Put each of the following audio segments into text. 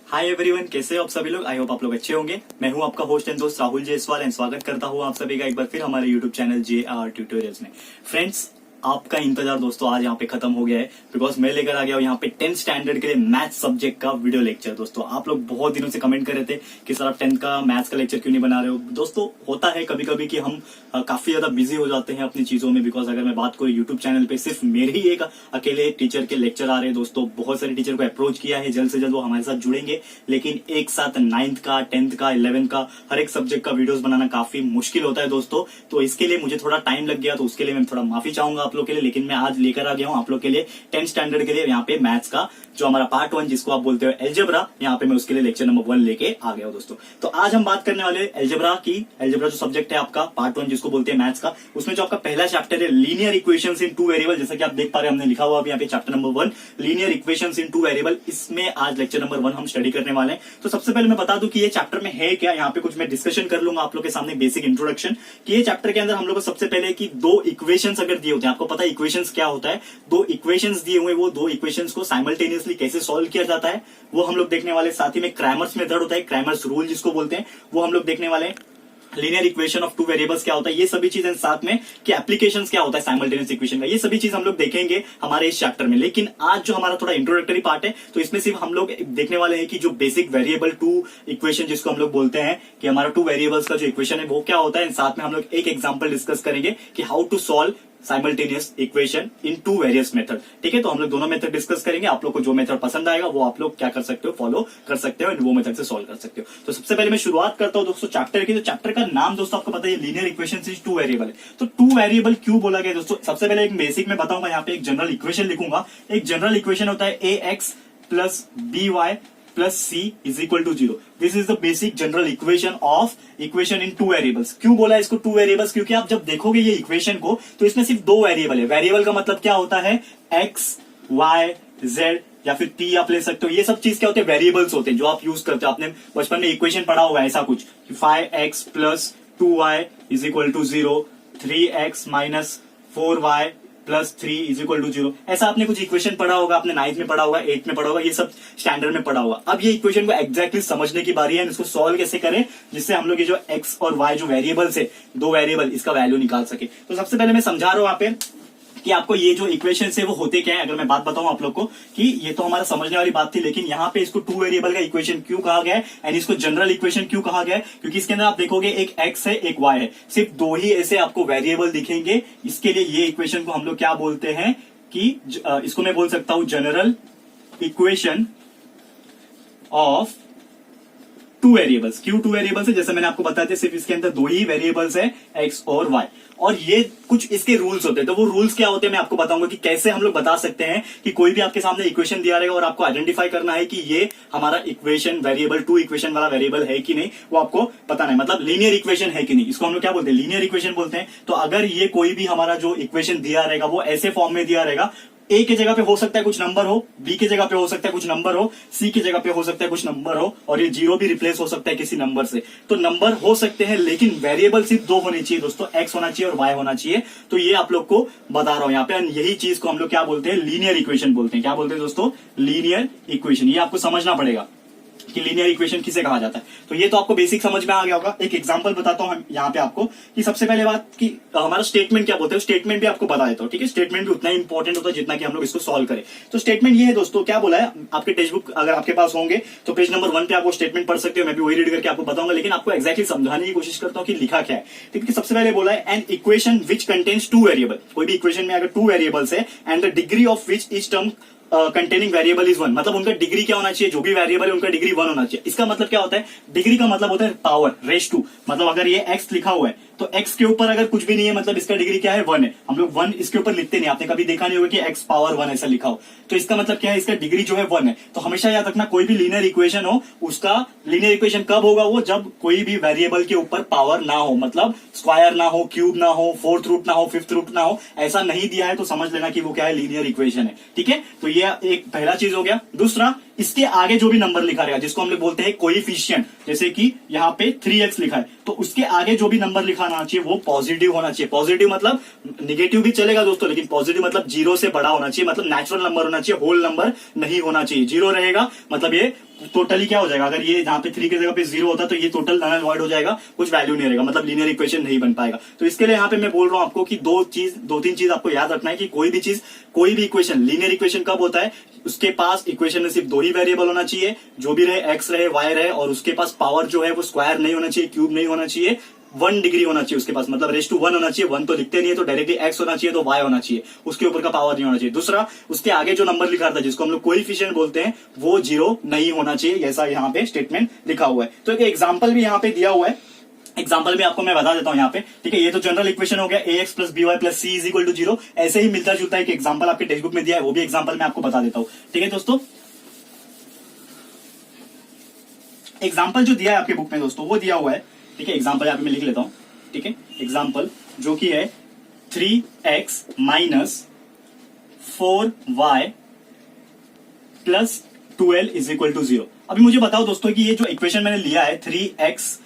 Hi everyone, कैसे हो आप सभी लोग। आई होप आप लोग अच्छे होंगे। मैं हूं आपका होस्ट एंड दोस्त राहुल जायसवाल एंड स्वागत करता हूं आप सभी का एक बार फिर हमारे यूट्यूब चैनल JR ट्यूटोरियल्स में। फ्रेंड्स, आपका इंतजार दोस्तों आज यहाँ पे खत्म हो गया है, बिकॉज मैं लेकर आ गया हूँ यहाँ पे 10th स्टैंडर्ड के लिए मैथ सब्जेक्ट का वीडियो लेक्चर। दोस्तों आप लोग बहुत दिनों से कमेंट कर रहे थे कि सर आप 10th का मैथ्स का लेक्चर क्यों नहीं बना रहे हो। दोस्तों होता है कभी कभी कि हम काफी ज्यादा बिजी हो जाते हैं अपनी चीजों में, बिकॉज अगर मैं बात करूँ यूट्यूब चैनल पे सिर्फ मेरे ही एक अकेले टीचर के लेक्चर आ रहे हैं। दोस्तों बहुत सारे टीचर को अप्रोच किया है, जल्द से जल्द वो हमारे साथ जुड़ेंगे, लेकिन एक साथ 9th का 10th का 11th का हर एक सब्जेक्ट का वीडियोस बनाना काफी मुश्किल होता है दोस्तों। तो इसके लिए मुझे थोड़ा टाइम लग गया, तो उसके लिए मैं थोड़ा माफी चाहूंगा आप लोग के लिए। लेकिन मैं आज लेकर आ गया हूं आप लोग के लिए 10th स्टैंडर्ड के लिए यहाँ पे मैथ्स का जो हमारा पार्ट 1 जिसको आप बोलते हो एल्जेब्रा, यहाँ पे मैं उसके लिए लेक्चर नंबर 1 लेके आ गया हूं दोस्तों। तो आज हम बात करने वाले एल्जेब्रा की। एल्जेब्रा जो सब्जेक्ट है आपका पार्ट 1 जिसको बोलते हैं मैथ्स का, उसमें जो आपका पहला चैप्टर है लीनियर इक्वेशंस इन 2 वेरिएबल, जैसा कि आप देख पा रहे हैं हमने लिखा हुआ अभी यहाँ पे चैप्टर नंबर 1 लीनियर इक्वेशंस इन 2 वेरिएबल। इसमें आज लेक्चर नंबर 1 हम स्टडी करने वाले हैं। तो सबसे पहले मैं बता दूं कि ये चैप्टर में है क्या। यहाँ पे कुछ मैं डिस्कशन कर लूंगा आप लोग के सामने, बेसिक इंट्रोडक्शन कि ये चैप्टर के अंदर हम लोग को सबसे पहले कि 2 इक्वेशंस अगर दिए होते हैं, आपको पता है इक्वेशंस क्या होता है, 2 इक्वेशंस दिए हुए, वो 2 इक्वेशंस को साइमल्टेनियसली कैसे सॉल्व किया जाता है वो हम लोग देखने वाले। साथ ही में क्रैमर्स मेथड होता है, क्रैमर्स रूल जिसको बोलते हैं, वो हम लोग देखने वाले हैं। लीनियर इक्वेशन ऑफ 2 वेरिएबल्स क्या होता है, ये सभी चीजें, साथ में कि एप्लीकेशंस क्या होता है साइमल्टेनियस इक्वेशन का, ये सभी चीज हम लोग देखेंगे हमारे इस चैप्टर में। लेकिन आज जो हमारा थोड़ा इंट्रोडक्टरी पार्ट है, तो इसमें सिर्फ हम लोग देखने वाले हैं कि जो बेसिक वेरिएबल 2 इक्वेशन जिसको हम लोग बोलते हैं कि हमारा 2 वेरिएबल्स का जो इक्वेशन है वो क्या होता है। साथ में हम लोग एक एग्जाम्पल डिस्कस करेंगे कि how to solve simultaneous equation in 2 various method. ठीक है, तो हम लोग दोनों मेथड डिस्कस करेंगे। आप लोग को जो मेथड पसंद आएगा वो आप लोग क्या कर सकते हो, फॉलो कर सकते हो, वो मेथड से सॉल्व कर सकते हो। तो सबसे पहले मैं शुरुआत करता हूं दोस्तों चैप्टर की। तो चैप्टर का नाम दोस्तों आपको पता है लीनियर इक्वेशन इज 2 वेरिएबल है। तो 2 वेरिएबल क्यों बोला गया दोस्तों, सबसे पहले एक बेसिक में बताऊंगा। यहाँ पे एक जनरल इक्वेशन लिखूंगा। एक जनरल इक्वेशन होता है ax plus by plus c is equal to 0। This is the basic general equation of equation in 2 variables. क्यों बोला इसको 2 वेरिएबल्स, क्योंकि आप जब देखोगे ये इक्वेशन को तो इसमें सिर्फ 2 वेरिएबल है। वेरिएबल का मतलब क्या होता है, x, y, z या फिर t आप ले सकते हो। ये सब चीज क्या होते हैं, वेरिएबल्स होते हैं जो आप यूज करते हो। आपने बचपन में इक्वेशन पढ़ा होगा ऐसा कुछ, 5x plus 2y is equal to 0, 3x minus 4y plus 3 is equal to 0। ऐसा आपने कुछ इक्वेशन पढ़ा होगा, आपने 9th में पढ़ा होगा, 8th में पढ़ा होगा, ये सब स्टैंडर्ड में पढ़ा होगा। अब ये इक्वेशन को एग्जैक्टली समझने की बारी है, इसको सॉल्व कैसे करें जिससे हम लोग ये जो x और y जो वेरिएबल्स है, 2 वेरिएबल, इसका वैल्यू निकाल सके। तो सबसे पहले मैं समझा रहा हूं यहाँ पे कि आपको ये जो इक्वेशन है वो होते क्या है। अगर मैं बात बताऊं आप लोग को कि ये तो हमारा समझने वाली बात थी, लेकिन यहाँ पे इसको 2 वेरिएबल का इक्वेशन क्यों कहा गया है एंड इसको जनरल इक्वेशन क्यों कहा गया है, क्योंकि इसके अंदर आप देखोगे एक x है एक y है, सिर्फ 2 ही ऐसे आपको वेरिएबल दिखेंगे। इसके लिए ये इक्वेशन को हम लोग क्या बोलते हैं कि इसको मैं बोल सकता हूं जनरल इक्वेशन ऑफ 2 वेरिएबल्स। क्यों 2 वेरिएबल्स है, जैसे मैंने आपको बताया था सिर्फ इसके अंदर 2 ही वेरिएबल्स है, x और y, और ये कुछ इसके रूल्स होते हैं। तो वो रूल्स क्या होते हैं मैं आपको बताऊंगा कि कैसे हम लोग बता सकते हैं कि कोई भी आपके सामने इक्वेशन दिया रहेगा और आपको आइडेंटिफाई करना है कि ये हमारा इक्वेशन वेरिएबल 2 इक्वेशन वाला वेरिएबल है कि नहीं, वो आपको पता नहीं, मतलब लीनियर इक्वेशन है कि नहीं, इसको हम लोग क्या बोलते हैं, लीनियर इक्वेशन बोलते हैं। तो अगर ये कोई भी हमारा जो इक्वेशन दिया रहेगा वो ऐसे फॉर्म में दिया रहेगा, ए के जगह पे हो सकता है कुछ नंबर हो, बी के जगह पे हो सकता है कुछ नंबर हो, सी की जगह पे हो सकता है कुछ नंबर हो, और ये 0 भी रिप्लेस हो सकता है किसी नंबर से। तो नंबर हो सकते हैं लेकिन वेरिएबल सिर्फ 2 होने चाहिए दोस्तों, x होना चाहिए और y होना चाहिए। तो ये आप लोग को बता रहा हूं यहाँ पे, यही चीज को हम लोग क्या बोलते हैं, लीनियर इक्वेशन बोलते हैं। क्या बोलते हैं दोस्तों, लीनियर इक्वेशन। ये आपको समझना पड़ेगा कि लीनियर इक्वेशन किसे कहा जाता है। तो ये तो आपको बेसिक समझ में आ गया होगा। एक एग्जांपल बताता हूं यहाँ पे आपको कि सबसे पहले बात कि हमारा स्टेटमेंट क्या बोलते हैं, स्टेटमेंट भी आपको बता देता हूं। ठीक है, स्टेटमेंट भी उतना ही इंपॉर्टेंट होता है जितना कि हम लोग इसको सॉल्व करें। तो स्टेटमेंट ये है दोस्तों, क्या बोला है, आपके टेक्स्ट बुक अगर आपके पास होंगे तो पेज नंबर 1 पे आप वो स्टेटमेंट पढ़ सकते हो। मैं भी वही रीड करके आपको बताऊंगा, लेकिन आपको एक्जैक्टली समझाने की कोशिश करता हूं कि लिखा क्या है। ठीक है, सबसे पहले बोला है an equation which contains 2 variable. कोई भी इक्वेशन में अगर 2 वेरिएबल्स है and the degree of which is term containing variable is 1, मतलब उनका डिग्री क्या होना चाहिए, जो भी वेरिएबल है उनका डिग्री 1 होना चाहिए। इसका मतलब क्या होता है, डिग्री का मतलब होता है पावर, रेस टू। मतलब अगर ये x लिखा हुआ है तो x के ऊपर अगर कुछ भी नहीं है मतलब इसका डिग्री क्या है, 1 है। हम लोग 1 इसके ऊपर लिखते नहीं, आपने कभी देखा नहीं होगा कि x पावर 1 ऐसा लिखा हो। तो इसका मतलब क्या है, इसका डिग्री जो है 1 है। तो हमेशा याद रखना, कोई भी लीनियर इक्वेशन हो उसका लीनियर इक्वेशन कब होगा, वो जब कोई भी वेरिएबल के ऊपर पावर ना हो, मतलब स्क्वायर ना हो, क्यूब ना हो, 4th रूट ना हो, 5th रूट ना हो, ऐसा नहीं दिया है तो समझ लेना कि वो क्या है, लीनियर इक्वेशन है। ठीक है, तो ये एक पहला चीज हो गया। दूसरा, इसके आगे जो भी नंबर लिखा रहेगा जिसको हम लोग बोलते हैं कोएफिशिएंट, जैसे कि यहाँ पे 3x लिखा है तो उसके आगे जो भी नंबर लिखा आना चाहिए वो पॉजिटिव होना चाहिए। पॉजिटिव मतलब निगेटिव भी चलेगा दोस्तों, लेकिन पॉजिटिव मतलब 0 से बड़ा होना चाहिए, मतलब नेचुरल नंबर होना चाहिए, होल नंबर नहीं होना चाहिए। 0 रहेगा मतलब ये टोटली क्या हो जाएगा, अगर ये यहाँ पे 3 की जगह पे 0 होता तो ये टोटल नल वॉइड हो जाएगा, कुछ वैल्यू नहीं रहेगा, मतलब लीनियर इक्वेशन नहीं बन पाएगा। तो इसके लिए यहाँ पे मैं बोल रहा हूँ आपको कि दो तीन चीज आपको याद रखना है कि कोई भी इक्वेशन लीनियर इक्वेशन कब होता है, उसके पास इक्वेशन में सिर्फ 2 ही वेरिएबल होना चाहिए, जो भी रहे एक्स रहे वाई रहे, और उसके पास पावर जो है वो स्क्वायर नहीं होना चाहिए, क्यूब नहीं होना चाहिए, 1 डिग्री होना चाहिए उसके पास, मतलब रेस टू 1 होना चाहिए। 1 तो लिखते नहीं है तो डायरेक्टली एक्स होना चाहिए, तो वाई होना चाहिए, उसके ऊपर का पावर नहीं होना चाहिए। दूसरा, उसके आगे जो नंबर लिखा था जिसको हम लोग कोएफिशिएंट बोलते हैं वो 0 नहीं होना चाहिए, ऐसा यहाँ पे स्टेटमेंट लिखा हुआ है। तो एक एग्जाम्पल भी यहाँ पे दिया हुआ है, एग्जाम्पल भी आपको मैं बता देता हूं यहाँ पे, ठीक है। ये तो जनरल इक्वेशन हो गया, ax plus B Y plus C is equal to 0। ऐसे ही मिलता जुलता एक एग्जाम्पल आपके टेक्स्ट बुक में दिया है, वो भी एग्जाम्पल मैं आपको बता देता हूं, ठीक है दोस्तों। एग्जाम्पल जो दिया है आपके बुक में दोस्तों वो दिया हुआ है, ठीक है। एग्जाम्पल यहाँ पे मैं लिख लेता हूं, ठीक है। एग्जाम्पल जो कि है 3x minus 4y plus 12 is equal to 0। अभी मुझे बताओ दोस्तों कि ये जो इक्वेशन मैंने लिया है 3x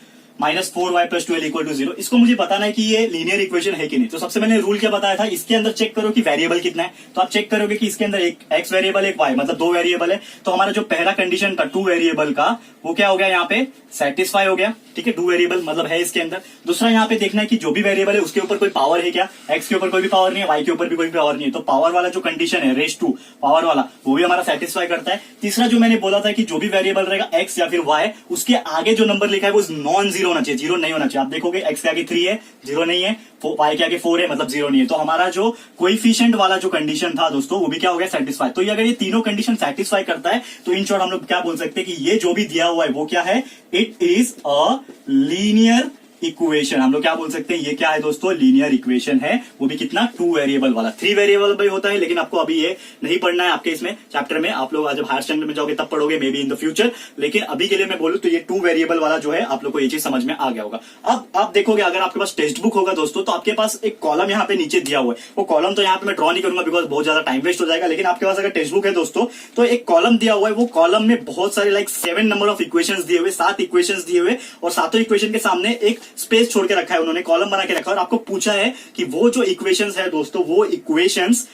minus 4y plus 12 equal to 0, इसको मुझे बताना है कि ये लीनियर इक्वेशन है कि नहीं। तो सबसे मैंने रूल क्या बताया था, इसके अंदर चेक करो कि वेरिएबल कितना है। तो आप चेक करोगे कि इसके अंदर एक x वेरिएबल एक y, मतलब 2 वेरिएबल है। तो हमारा जो पहला कंडीशन था 2 वेरिएबल का, वो क्या हो गया यहाँ पे सेटिस्फाई हो गया, ठीक है। 2 वेरिएबल मतलब है इसके अंदर। दूसरा यहाँ पे देखना है कि जो भी वेरिएबल है उसके ऊपर कोई पावर है क्या, x के ऊपर कोई भी पावर नहीं है, y के ऊपर भी कोई पावर नहीं है। तो पावर वाला जो कंडीशन है रेस टू पावर वाला, वो भी हमारा सेटिस्फाई करता है। तीसरा जो मैंने बोला था कि जो भी वेरिएबल रहेगा x या फिर y, उसके आगे जो नंबर लिखा है वो नॉन जीरो होना चाहिए, जीरो नहीं होना चाहिए। आप देखोगे x के आगे 3 है, 0 नहीं है, y के आगे 4 है, मतलब 0 नहीं है। तो हमारा जो कोएफिशिएंट वाला जो कंडीशन था दोस्तों वो भी क्या हो गया सेटिस्फाई। तो ये अगर ये तीनों कंडीशन सेटिस्फाई करता है तो इन शॉर्ट हम लोग क्या बोल सकते हैं कि ये जो भी दिया हुआ है वो क्या है, it is a linear equation. हम लोग क्या बोल सकते हैं, ये क्या है दोस्तों, लीनियर इक्वेशन है। वो भी कितना, 2 वेरिएबल वाला। 3 वेरिएबल भी होता है, लेकिन आपको अभी ये नहीं पढ़ना है आपके इसमें चैप्टर में। आप लोग जब हायर स्टैंडर्ड में जाओगे तब पढ़ोगे may be in the future, लेकिन अभी के लिए मैं बोलूं तो ये 2 वेरिएबल वाला जो है आप लोग को ये चीज समझ में आ गया होगा। अब आप देखोगे अगर आपके पास टेक्स्ट बुक होगा दोस्तों, तो आपके पास एक कॉलम यहाँ पे नीचे दिया हुआ है। वो कॉलम तो यहाँ पे मैं ड्रॉ नहीं करूंगा बिकॉज बहुत ज्यादा टाइम वेस्ट हो जाएगा, लेकिन आपके पास अगर टेक्स्ट बुक है दोस्तों तो एक कॉलम दिया हुआ है। वो कॉलम में बहुत सारे 7 नंबर ऑफ इक्वेशन दिए हुए, 7 इक्वेशन दिए हुए, और सातों इक्वेशन के सामने एक स्पेस छोड़ के रखा है उन्होंने, कॉलम बना के रखा है। और आपको पूछा है कि वो जो इक्वेशंस है दोस्तों, वो इक्वेशंस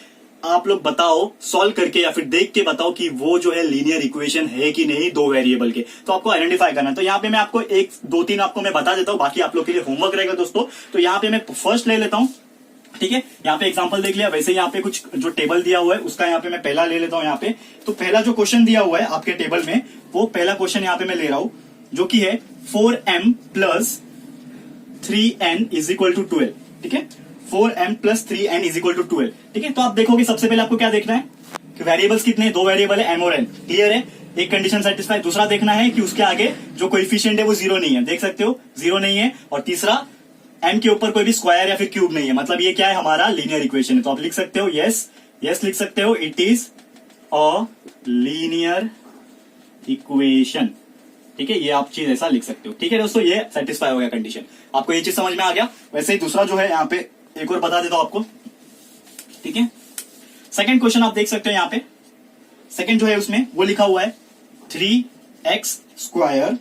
आप लोग बताओ सॉल्व करके या फिर देख के बताओ कि वो जो है लीनियर इक्वेशन है कि नहीं 2 वेरिएबल के। तो आपको आइडेंटिफाई करना है। तो यहाँ पे मैं आपको 1 2 3 आपको मैं बता देता हूं, बाकी आप लोग के लिए होमवर्क रहेगा दोस्तों। तो यहाँ पे मैं फर्स्ट ले लेता हूं, ठीक है। यहाँ पे एग्जांपल देख लिया, वैसे यहाँ पे कुछ जो टेबल दिया हुआ है उसका यहाँ पे मैं पहला ले लेता हूँ। यहाँ पे तो पहला जो क्वेश्चन दिया हुआ है आपके टेबल में, वो पहला क्वेश्चन यहाँ पे मैं ले रहा हूं, जो कि है 4m plus 3n is equal to 12, ठीक है। 4m plus 3n is equal to 12, ठीक है। तो आप देखोगे सबसे पहले आपको क्या देखना है कि वेरिएबल्स कितने हैं, 2 वेरिएबल है m और n, क्लियर है। एक कंडीशन सेटिस्फाई। दूसरा देखना है कि उसके आगे जो कोएफिशिएंट है वो 0 नहीं है, देख सकते हो 0 नहीं है। और तीसरा m के ऊपर कोई भी स्क्वायर या फिर क्यूब नहीं है, मतलब ये क्या है, हमारा लीनियर इक्वेशन है। तो आप लिख सकते हो यस लिख सकते हो, it is a linear equation, ठीक है। ये आप चीज ऐसा लिख सकते हो, ठीक है दोस्तों। ये सेटिस्फाई हो गया कंडीशन, आपको ये चीज समझ में आ गया। वैसे ही दूसरा जो है यहाँ पे एक और बता देता हूं आपको, ठीक है। सेकंड क्वेश्चन आप देख सकते हो यहाँ पे, सेकंड जो है उसमें वो लिखा हुआ है 3x square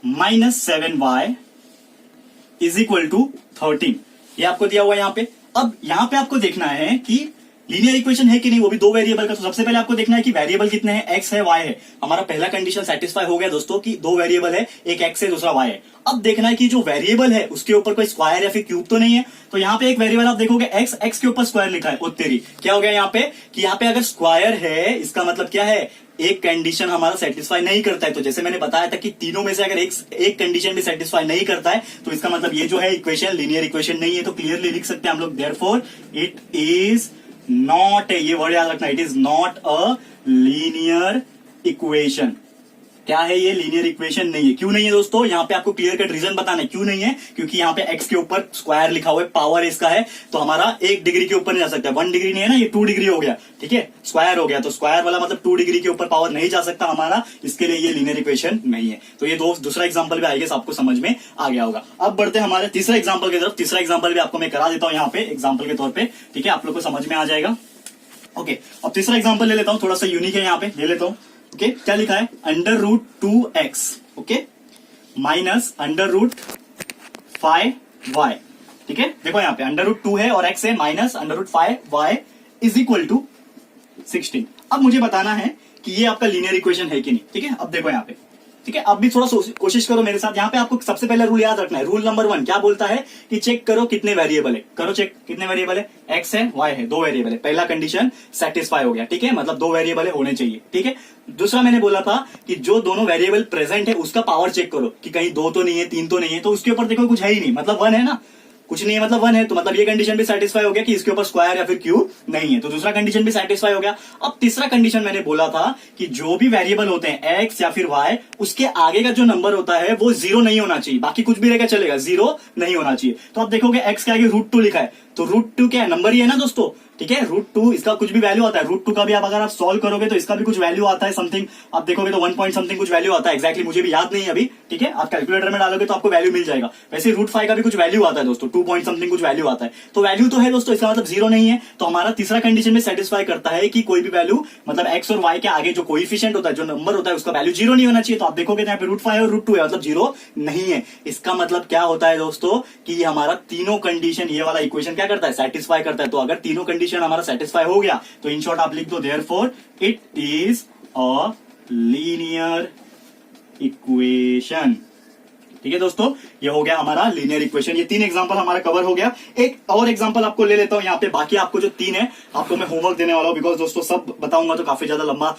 minus 7y is equal to 13, ये आपको दिया हुआ है यहाँ पे। अब यहाँ पे आपको देखना है कि लीनियर इक्वेशन है कि नहीं, वो भी 2 वेरिएबल का। तो सबसे पहले आपको देखना है कि वेरिएबल कितने हैं, x है y है। हमारा पहला कंडीशन सेटिस्फाई हो गया दोस्तों कि 2 वेरिएबल है, एक x है दूसरा y है। अब देखना है कि जो वेरिएबल है उसके ऊपर कोई स्क्वायर या फिर क्यूब तो नहीं है। तो यहाँ पे एक वेरिएबल आप देखोगे x के ऊपर स्क्वायर लिखा है, उत्तरी क्या हो गया यहाँ पे कि यहाँ पे अगर स्क्वायर है इसका मतलब क्या है, एक कंडीशन हमारा सेटिस्फाई नहीं करता है। तो जैसे मैंने बताया था कि तीनों में से अगर एक कंडीशन भी सेटिस्फाई नहीं करता है तो इसका मतलब ये जो है इक्वेशन लीनियर इक्वेशन नहीं है। तो क्लियरली लिख सकते हैं हम लोग देयरफॉर इट इज नॉट, ये वर्ड याद रखना, it is not a linear equation. क्या है ये, लीनियर इक्वेशन नहीं है। क्यों नहीं है दोस्तों, यहाँ पे आपको क्लियर कट रीजन बताना है क्यों नहीं है। क्योंकि यहाँ पे x के ऊपर स्क्वायर लिखा हुआ है, पावर इसका है, तो हमारा 1 डिग्री के ऊपर नहीं जा सकता। 1 डिग्री नहीं है ना, ये 2 डिग्री हो गया, ठीक है। स्क्वायर हो गया तो स्क्वायर वाला मतलब 2 डिग्री के ऊपर पावर नहीं जा सकता हमारा, इसके लिए ये लीनियर इक्वेशन नहीं है। तो ये दूसरा एग्जाम्पल भी आएगा, आपको समझ में आ गया होगा। अब बढ़ते हैं हमारे तीसरा एग्जाम्पल की तरफ। तीसरा एग्जाम्पल भी आपको मैं करा देता हूँ यहाँ पे एग्जाम्पल के तौर पर, ठीक है, आप लोग को समझ में आ जाएगा। ओके, अब तीसरा एग्जाम्पल ले लेता हूँ, थोड़ा सा यूनिक है यहाँ पे, ले लेता हूँ। ओके, क्या लिखा है, under root 2x, okay, minus under root 5y, ठीक है। देखो यहाँ पे अंडर रूट 2 है और x है, minus under root 5y is equal to 16। अब मुझे बताना है कि ये आपका लीनियर इक्वेशन है कि नहीं। ठीक है, अब देखो यहाँ पे, ठीक है, अब भी थोड़ा कोशिश करो मेरे साथ। यहाँ पे आपको सबसे पहला रूल याद रखना है। रूल नंबर 1 क्या बोलता है कि चेक करो कितने वेरिएबल है। करो चेक कितने वेरिएबल है, एक्स है, वाई है, 2 वेरिएबल है। पहला कंडीशन सेटिस्फाई हो गया। ठीक है, मतलब 2 वेरिएबल होने चाहिए। ठीक है, दूसरा मैंने बोला था कि जो दोनों वेरिएबल प्रेजेंट है उसका पावर चेक करो कि कहीं 2 तो नहीं है, 3 तो नहीं है। तो उसके ऊपर देखो कुछ है ही नहीं, मतलब 1 है ना, कुछ नहीं है मतलब 1 है। तो मतलब ये कंडीशन भी सेटिस्फाई हो गया कि इसके ऊपर स्क्वायर या फिर क्यूब नहीं है। तो दूसरा कंडीशन भी सेटिस्फाई हो गया। अब तीसरा कंडीशन मैंने बोला था कि जो भी वेरिएबल होते हैं एक्स या फिर वाई, उसके आगे का जो नंबर होता है वो 0 नहीं होना चाहिए। बाकी कुछ भी रहेगा चलेगा, 0 नहीं होना चाहिए। तो आप देखोगे एक्स के आगे √2 लिखा है, तो √2 क्या है, नंबर ही है ना दोस्तों। ठीक है, √2 इसका कुछ भी वैल्यू आता है। √2 का भी आप अगर आप सॉल्व करोगे तो इसका भी कुछ वैल्यू आता है समथिंग, आप देखोगे तो 1 पॉइंट समथिंग कुछ वैल्यू आता है। एक्जैक्टली मुझे भी याद नहीं है अभी। ठीक है, आप कैलकुलेटर में डालोगे तो आपको वैल्यू मिल जाएगा। वैसे √5 का भी कुछ वैल्यू आता है दोस्तों, 2 पॉइंट समथिंग कुछ वैल्यू आता है। तो वैल्यू तो है दोस्तों, इसका मतलब 0 नहीं है। तो हमारा तीसरा कंडीशन में सेटिस्फाई करता है कि कोई भी वैल्यू मतलब एक्स और वाई के आगे जो कोएफिशिएंट होता है, जो नंबर होता है, उसका वैल्यू 0 नहीं होना चाहिए। तो आप देखोगे यहाँ पे √5 और √2 है, मतलब 0 नहीं है। इसका मतलब क्या होता है दोस्तों कि हमारा तीनों कंडीशन, ये वाला इक्वेशन क्या करता है, सेटिस्फाई करता है। तो अगर तीनों कंडीशन हमारा सेटिस्फाई हो गया तो इन शॉर्ट आप लिख दो therefore it is a linear equation. ठीक है दोस्तों, ये हो गया हमारा लीनियर इक्वेशन। ये 3 एग्जांपल हमारा कवर हो गया। एक और एग्जांपल आपको ले लेता हूं यहाँ पे। बाकी आपको जो 3 है आपको मैं होमवर्क देने वाला हूं, बिकॉज दोस्तों सब बताऊंगा तो काफी ज्यादा लंबा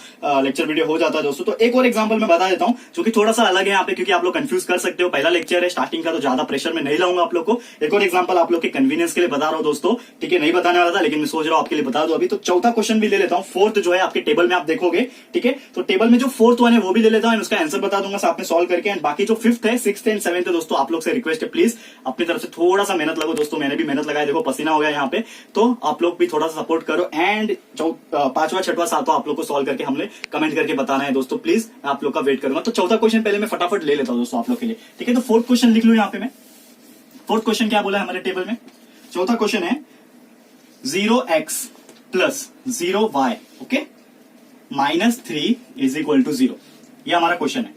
लेक्चर वीडियो हो जाता है दोस्तों। तो एक और एग्जांपल मैं बता देता हूं जो कि थोड़ा सा अलग है यहाँ पे, क्योंकि आप लोग कंफ्यूज कर सकते हो। पहला लेक्चर है स्टार्टिंग का, तो ज्यादा प्रेशर में नहीं लाऊंगा आप लोग को। एक और एग्जाम्पल आप लोग के कन्वीनियंस के लिए बता रहा हूं दोस्तों। ठीक है, नहीं बताने वाला था लेकिन मैं सोच रहा हूं आपके लिए बता दो अभी। तो चौथा क्वेश्चन भी ले लेता हूँ। फोर्थ जो है आपके टेबल में आप देखोगे। ठीक है, तो टेबल में जो फोर्थ वन है वो भी ले लेता हूँ, उसका आंसर बता दूंगा साथ में सॉल्व करके। एंड बाकी जो 5th है, 6th एंड 7th है दोस्तों, आप लोग से रिक्वेस्ट है प्लीज अपनी तरफ से थोड़ा सा मेहनत लगो दोस्तों। मैंने भी मेहनत लगाया, देखो पसीना हो गया यहाँ पे। तो आप लोग भी थोड़ा सा सपोर्ट करो। एंड 5वां 6वां 7वां आप लोग को सॉल्व करके हमने कमेंट करके बताना है दोस्तों। प्लीज मैं आप लोग का वेट करूंगा। तो चौथा क्वेश्चन पहले मैं फटाफट ले लेता हूं दोस्तों आप लोग के लिए। ठीक है, तो फोर्थ क्वेश्चन लिख लू यहाँ पे मैं। फोर्थ क्वेश्चन क्या बोला है हमारे टेबल में। चौथा क्वेश्चन है 0x plus 0y okay -3 is equal to 0। ये हमारा क्वेश्चन है।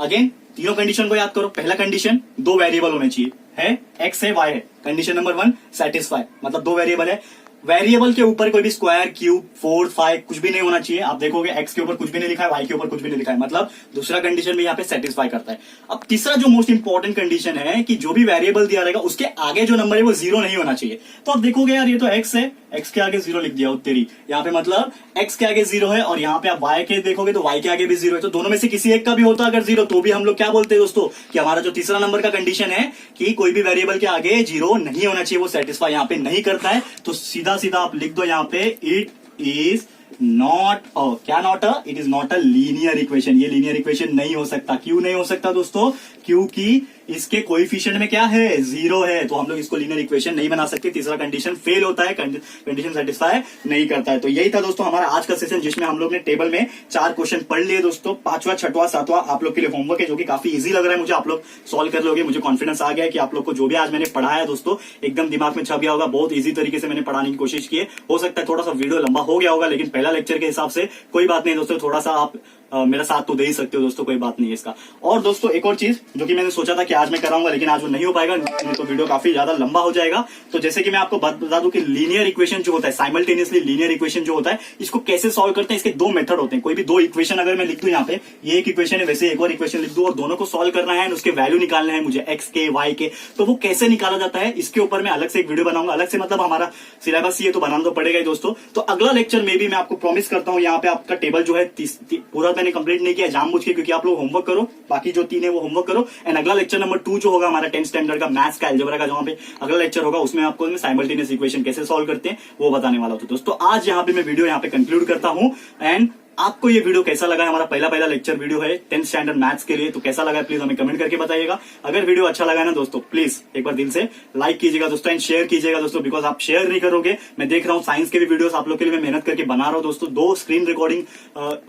अगेन तीनों कंडीशन को याद करो। पहला कंडीशन 2 वेरिएबल होने चाहिए, है एक्स है वाई है। कंडीशन नंबर 1 सेटिस्फाई, मतलब 2 वेरिएबल है। वेरिएबल के ऊपर कोई भी स्क्वायर, क्यूब, 4, 5 कुछ भी नहीं होना चाहिए। आप देखोगे एक्स के ऊपर कुछ भी नहीं लिखा है, वाई के ऊपर कुछ भी नहीं लिखा है, मतलब दूसरा कंडीशन भी यहाँ पे सेटिस्फाई करता है। अब तीसरा जो मोस्ट इंपॉर्टेंट कंडीशन है कि जो भी वेरिएबल दिया रहेगा उसके आगे जो नंबर है वो 0 नहीं होना चाहिए। तो आप देखोगे यार ये तो एक्स है, एक्स के आगे 0 लिख दिया उत्तरी। यहाँ पे मतलब एक्स के आगे 0 है, और यहाँ पे आप वाई के देखोगे तो वाई के आगे भी 0 है। तो दोनों में से किसी एक का भी होता अगर 0, तो भी हम लोग क्या बोलते हैं दोस्तों कि हमारा जो तीसरा नंबर का कंडीशन है कि कोई भी वेरिएबल के आगे 0 नहीं होना चाहिए, वो सेटिस्फाई यहाँ पे नहीं करता है। तो सीधा सीधा आप लिख दो यहाँ पे इट इज नॉट क्या not it is not a linear equation. ये लीनियर इक्वेशन नहीं हो सकता। क्यों नहीं हो सकता दोस्तों? क्योंकि इसके कोएफिशिएंट में क्या है, 0 है। तो हम लोग इसको लीनियर इक्वेशन नहीं बना सकते। तीसरा कंडीशन फेल होता है, कंडीशन सेटिस्फाई नहीं करता है। तो यही था दोस्तों हमारा आज का सेशन, जिसमें हम लोग ने टेबल में 4 क्वेश्चन पढ़ लिए दोस्तों। 5वां 6वां 7वां आप लोग के लिए होमवर्क है, जो कि काफी इजी लग रहा है मुझे। आप लोग सॉल्व कर लोगे, मुझे कॉन्फिडेंस आ गया है कि आप लोग को जो भी आज मैंने पढ़ाया दोस्तों एकदम दिमाग में छप गया होगा। बहुत इजी तरीके से मैंने पढ़ाने की कोशिश की है। हो सकता है थोड़ा सा वीडियो लंबा हो गया होगा, लेकिन पहला लेक्चर के हिसाब से कोई बात नहीं दोस्तों। थोड़ा सा आप मेरा साथ तो दे ही सकते हो दोस्तों, कोई बात नहीं है इसका। और दोस्तों एक और चीज जो कि मैंने सोचा था कि आज मैं कराऊंगा, लेकिन आज वो नहीं हो पाएगा, तो वीडियो काफी ज्यादा लंबा हो जाएगा। तो जैसे कि मैं आपको बता दूं कि लीनियर इक्वेशन जो होता है, साइमल्टेनियसली लीनियर इक्वेशन जो होता है, इसको कैसे सॉल्व करते हैं, इसके 2 मेथड होते हैं। कोई भी 2 इक्वेशन अगर मैं लिख दूं यहाँ पे, ये एक इक्वेशन है, वैसे एक और इक्वेशन लिख दूं और दोनों को सॉल्व करना है, उसके वैल्यू निकालना है मुझे एक्स के वाई के। तो वो कैसे निकाला जाता है इसके ऊपर मैं अलग से एक वीडियो बनाऊंगा। अलग से मतलब हमारा सिलेबस ये तो बनाना तो पड़ेगा ही दोस्तों। तो अगला लेक्चर में भी मैं आपको प्रॉमिस करता हूँ, यहाँ पे आपका टेबल जो है पूरा मैंने कंप्लीट नहीं किया जानबूझ के, क्योंकि आप लोग होमवर्क करो। बाकी जो 3 है वो होमवर्क करो। एंड अगला लेक्चर नंबर 2 जो होगा हमारा 10th स्टैंडर्ड का मैथ्स का अलजेब्रा का, जहां पे अगला लेक्चर होगा, उसमें आपको मैं साइमल्टेनियस इक्वेशन कैसे सॉल्व करते हैं वो बताने वाला हूं। दोस्तों आज यहाँ पे मैं वीडियो यहाँ पे कंक्लूड करता हूं। एंड आपको ये वीडियो कैसा लगा? हमारा पहला लेक्चर वीडियो है 10th स्टैंडर्ड मैथ्स के लिए। तो कैसा लगा प्लीज हमें कमेंट करके बताइएगा। अगर वीडियो अच्छा लगा ना दोस्तों, प्लीज एक बार दिल से लाइक कीजिएगा दोस्तों, एंड शेयर कीजिएगा दोस्तों, बिकॉज आप शेयर नहीं करोगे। मैं देख रहा हूँ साइंस के भी वीडियोस आप लोग के लिए मैं मेहनत करके बना रहा हूँ दोस्तों। 2 स्क्रीन रिकॉर्डिंग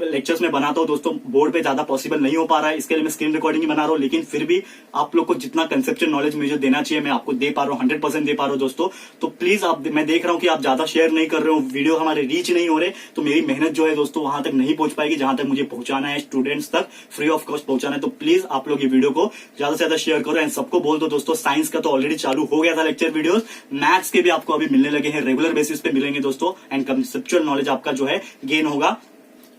लेक्चर्स में बनाता हूँ दोस्तों, बोर्ड पे ज्यादा पॉसिबल नहीं हो पा रहा है, इसके लिए मैं स्क्रीन रिकॉर्डिंग ही बना रहा हूँ। लेकिन फिर भी आप लोग को जितना कंसेप्चुअल नॉलेज मुझे देना चाहिए मैं आपको दे पा रहा हूँ, 100% दे पा रहा हूँ दोस्तों। तो प्लीज आप, मैं देख रहा हूँ कि आप ज्यादा शेयर नहीं कर रहे हो, वीडियो हमारे रीच नहीं हो रहे, तो मेरी मेहनत जो है दोस्तों वहां तक नहीं पहुंच पाएगी जहां तक मुझे पहुंचाना है, स्टूडेंट्स तक फ्री ऑफ कॉस्ट पहुंचाना है। तो प्लीज आप लोग ये वीडियो को ज्यादा से ज्यादा शेयर करो एंड सबको बोल दो दोस्तों। साइंस का तो ऑलरेडी चालू हो गया था लेक्चर वीडियोस, मैथ्स के भी आपको अभी मिलने लगे हैं, रेगुलर बेसिस पे मिलेंगे दोस्तों। एंड कंसेप्चुअल नॉलेज आपका जो है गेन होगा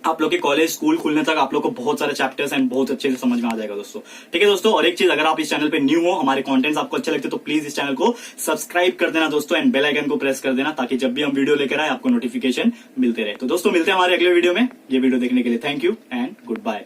आप लोग के कॉलेज स्कूल खुलने तक आप लोग को बहुत सारे चैप्टर्स एंड बहुत अच्छे से समझ में आ जाएगा दोस्तों। ठीक है दोस्तों, और एक चीज, अगर आप इस चैनल पे न्यू हो, हमारे कंटेंट्स आपको अच्छे लगते तो प्लीज इस चैनल को सब्सक्राइब कर देना दोस्तों एंड बेल आइकन को प्रेस कर देना, ताकि जब भी हम वीडियो लेकर आए आपको नोटिफिकेशन मिलते रहे। तो दोस्तों मिलते हैं हमारे अगले वीडियो में। ये वीडियो देखने के लिए thank you and good bye.